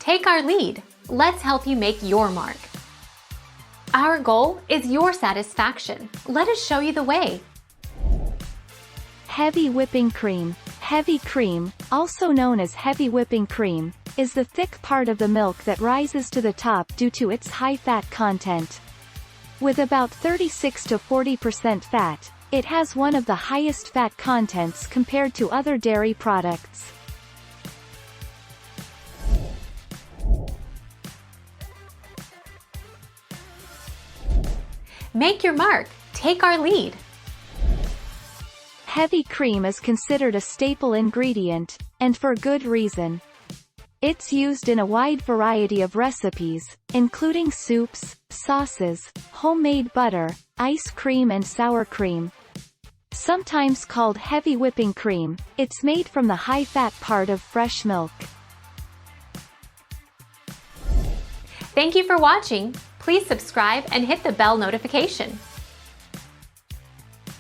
Take our lead. Let's help you make your mark. Our goal is your satisfaction. Let us show you the way. Heavy whipping cream. Heavy cream, also known as heavy whipping cream, is the thick part of the milk that rises to the top due to its high fat content. With about 36 to 40% fat, it has one of the highest fat contents compared to other dairy products. Make your mark. Take our lead. Heavy cream is considered a staple ingredient, and for good reason. It's used in a wide variety of recipes, including soups, sauces, homemade butter, ice cream and sour cream. Sometimes called heavy whipping cream, it's made from the high-fat part of fresh milk. Thank you for watching. Please subscribe and hit the bell notification.